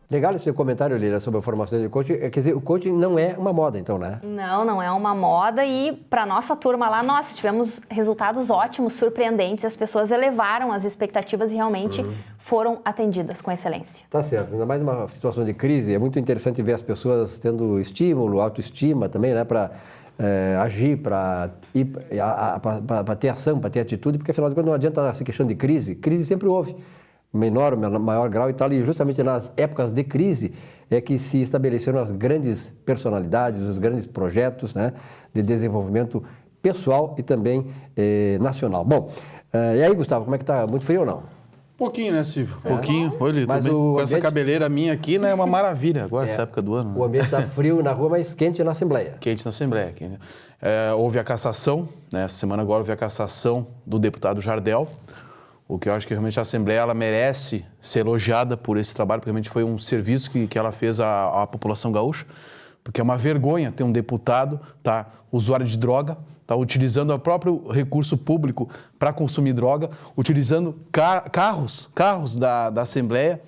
Legal esse comentário, Lília, sobre a formação de coaching. Quer dizer, o coaching não é uma moda, então, né? Não é uma moda e para nossa turma lá, nós tivemos resultados ótimos, surpreendentes. As pessoas elevaram as expectativas e realmente foram atendidas com excelência. Tá certo. Ainda mais numa situação de crise, é muito interessante ver as pessoas tendo estímulo, autoestima também, né? Para agir, para ter ação, para ter atitude, porque afinal de contas não adianta se questão de crise. Crise sempre houve. Menor, maior grau e tal, e justamente nas épocas de crise é que se estabeleceram as grandes personalidades, os grandes projetos, né, de desenvolvimento pessoal e também nacional. Bom, e aí, Gustavo, como é que tá? Muito frio ou não? Pouquinho, né, Silvio? Pouquinho. Olha, Mas também, com essa ambiente... cabeleira minha aqui, né, é uma maravilha agora, essa época do ano. Né? O ambiente está frio na rua, mas quente na Assembleia. Quente na Assembleia. Aqui, né? Houve a cassação, né, essa semana agora houve a cassação do deputado Jardel. O que eu acho que realmente a Assembleia ela merece ser elogiada por esse trabalho, porque realmente foi um serviço que ela fez à população gaúcha, porque é uma vergonha ter um deputado usuário de droga, utilizando o próprio recurso público para consumir droga, utilizando carros da Assembleia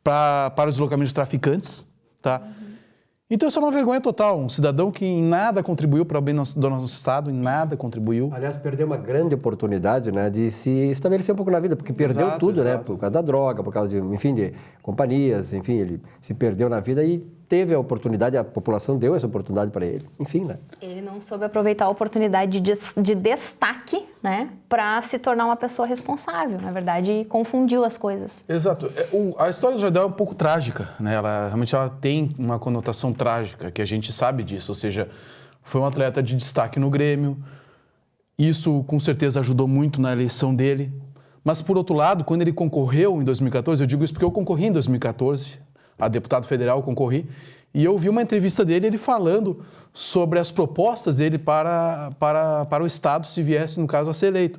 para os deslocamentos de traficantes. Tá? Então, isso é uma vergonha total. Um cidadão que em nada contribuiu para o bem do nosso Estado, em nada contribuiu. Aliás, perdeu uma grande oportunidade, né, de se estabelecer um pouco na vida, porque perdeu tudo, né, por causa da droga, por causa de, enfim, de companhias, enfim, ele se perdeu na vida e teve a oportunidade, a população deu essa oportunidade para ele, enfim, né. Ele não soube aproveitar a oportunidade de destaque, né, para se tornar uma pessoa responsável, na verdade, confundiu as coisas. Exato. A história do Jardel é um pouco trágica, né, realmente ela tem uma conotação trágica, que a gente sabe disso, ou seja, foi um atleta de destaque no Grêmio, isso com certeza ajudou muito na eleição dele, mas por outro lado, quando ele concorreu em 2014, eu digo isso porque eu concorri em 2014, a deputado federal eu concorri, e eu vi uma entrevista dele, ele falando sobre as propostas dele para o Estado, se viesse, no caso, a ser eleito.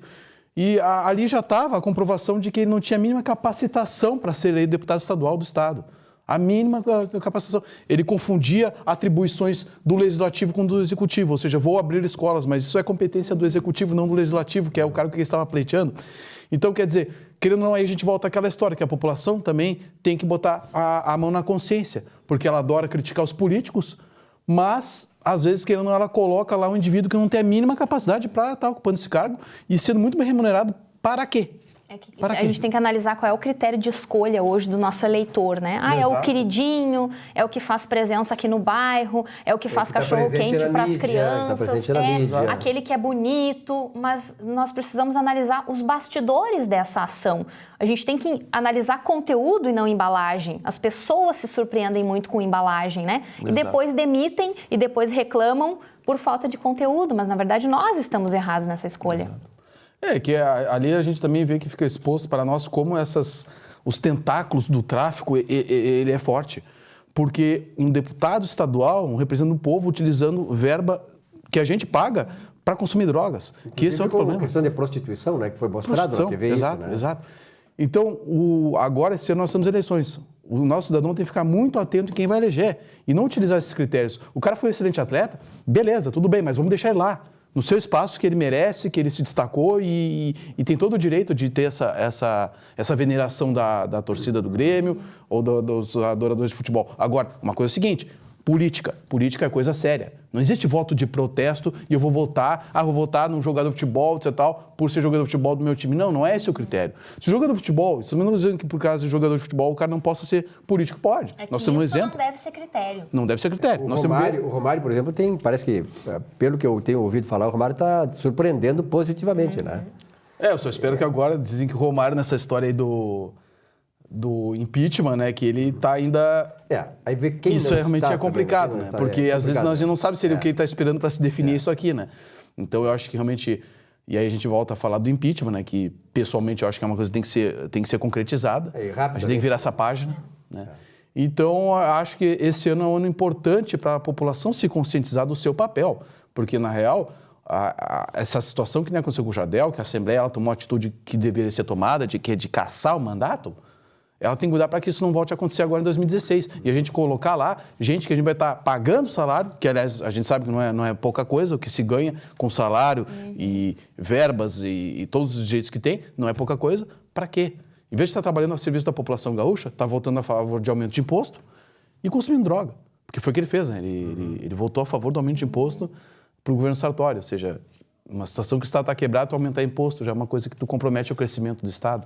E ali já estava a comprovação de que ele não tinha a mínima capacitação para ser eleito deputado estadual do Estado. A mínima capacitação. Ele confundia atribuições do Legislativo com do Executivo, ou seja, vou abrir escolas, mas isso é competência do Executivo, não do Legislativo, que é o cargo que ele estava pleiteando. Então, quer dizer, querendo ou não, aí a gente volta àquela história, que a população também tem que botar a mão na consciência, porque ela adora criticar os políticos, mas, às vezes, querendo ou não, ela coloca lá um indivíduo que não tem a mínima capacidade para estar ocupando esse cargo e sendo muito bem remunerado para quê? A gente tem que analisar qual é o critério de escolha hoje do nosso eleitor, né? Exato. É o queridinho, é o que faz presença aqui no bairro, é o que faz cachorro-quente para as crianças, aquele que é bonito, mas nós precisamos analisar os bastidores dessa ação. A gente tem que analisar conteúdo e não embalagem. As pessoas se surpreendem muito com embalagem, né? Exato. E depois demitem e depois reclamam por falta de conteúdo, mas na verdade nós estamos errados nessa escolha. Exato. Que ali a gente também vê que fica exposto para nós como os tentáculos do tráfico, ele é forte. Porque um deputado estadual, um representante do povo, utilizando verba que a gente paga para consumir drogas. Inclusive, que esse é outro problema. A questão de prostituição, né, que foi mostrado na TV. Exato, isso, né? Exato. Então, agora, esse ano nós temos eleições. O nosso cidadão tem que ficar muito atento em quem vai eleger e não utilizar esses critérios. O cara foi um excelente atleta, beleza, tudo bem, mas vamos deixar ele lá. No seu espaço que ele merece, que ele se destacou e tem todo o direito de ter essa veneração da torcida do Grêmio ou dos adoradores de futebol. Agora, uma coisa é a seguinte, política é coisa séria. Não existe voto de protesto e eu vou votar num jogador de futebol, etc. por ser jogador de futebol do meu time. Não é esse o critério. Se o jogador de futebol, estamos não dizendo que por causa de jogador de futebol o cara não possa ser político, pode. Nós temos um exemplo. Não deve ser critério. Não deve ser critério. O Romário, por exemplo, parece que, pelo que eu tenho ouvido falar, o Romário está surpreendendo positivamente, né? Eu só espero que agora, dizem que o Romário nessa história aí do impeachment, né, que ele está ainda... aí vê quem isso realmente é complicado, também, né? Porque às vezes nós não sabemos se ele o que ele está esperando para se definir isso aqui, né? Então eu acho que realmente... E aí a gente volta a falar do impeachment, né? Que pessoalmente eu acho que é uma coisa que tem que ser concretizada. A gente tem que virar essa página, né? Então eu acho que esse ano é um ano importante para a população se conscientizar do seu papel. Porque, na real, essa situação que nem aconteceu com o Jardel, que a Assembleia ela tomou a atitude que deveria ser tomada, de caçar o mandato, ela tem que cuidar para que isso não volte a acontecer agora em 2016. E a gente colocar lá gente que a gente vai estar pagando salário, que aliás a gente sabe que não é pouca coisa, o que se ganha com salário e verbas e todos os direitos que tem, não é pouca coisa, para quê? Em vez de estar trabalhando a serviço da população gaúcha, está votando a favor de aumento de imposto e consumindo droga. Porque foi o que ele fez, né? Ele votou a favor do aumento de imposto para o governo Sartori. Ou seja, uma situação que o Estado está quebrado, tu aumentar imposto já é uma coisa que tu compromete o crescimento do Estado.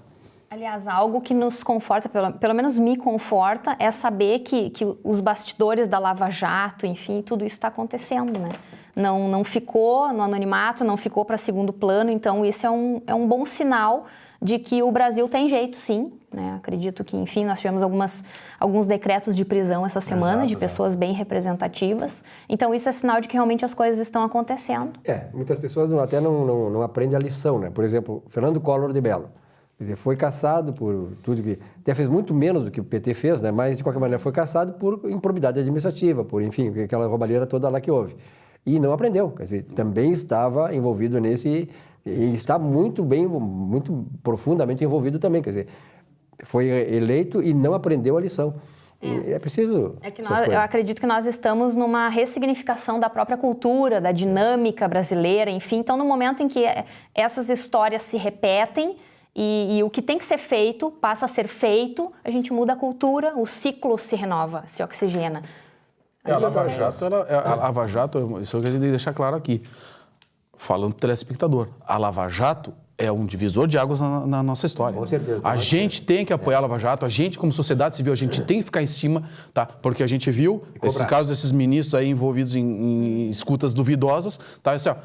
Aliás, algo que nos conforta, pelo menos me conforta, é saber que os bastidores da Lava Jato, enfim, tudo isso está acontecendo, né? Não ficou no anonimato, não ficou para segundo plano, então isso é um bom sinal de que o Brasil tem jeito, sim, né? Acredito que, enfim, nós tivemos alguns decretos de prisão essa semana, de pessoas bem representativas, então isso é sinal de que realmente as coisas estão acontecendo. Muitas pessoas até não aprendem a lição, né? Por exemplo, Fernando Collor de Mello. Quer dizer, foi cassado por tudo que... Até fez muito menos do que o PT fez, né? Mas, de qualquer maneira, foi cassado por improbidade administrativa, por, enfim, aquela roubalheira toda lá que houve. E não aprendeu. Quer dizer, também estava envolvido nesse... E está muito profundamente envolvido também. Quer dizer, foi eleito e não aprendeu a lição. É preciso... eu acredito que nós estamos numa ressignificação da própria cultura, da dinâmica brasileira, enfim. Então, no momento em que essas histórias se repetem, e o que tem que ser feito passa a ser feito, a gente muda a cultura, o ciclo se renova, se oxigena. A Lava Jato, isso eu queria deixar claro aqui, falando do telespectador, a Lava Jato é um divisor de águas na nossa história. Com certeza. A gente tem que apoiar a Lava Jato, a gente como sociedade civil, a gente tem que ficar em cima, tá? Porque a gente viu esse caso desses ministros aí envolvidos em escutas duvidosas, tá? Assim, ó,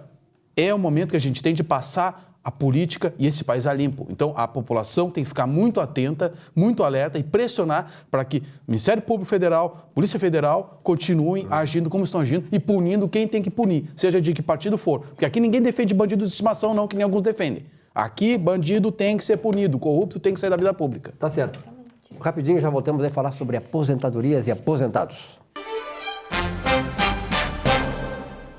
é o momento que a gente tem de passar a política e esse país a limpo. Então, a população tem que ficar muito atenta, muito alerta e pressionar para que o Ministério Público Federal, Polícia Federal, continuem agindo como estão agindo e punindo quem tem que punir, seja de que partido for. Porque aqui ninguém defende bandido de estimação, não, que nem alguns defendem. Aqui, bandido tem que ser punido, corrupto tem que sair da vida pública. Tá certo. Rapidinho, já voltamos a falar sobre aposentadorias e aposentados.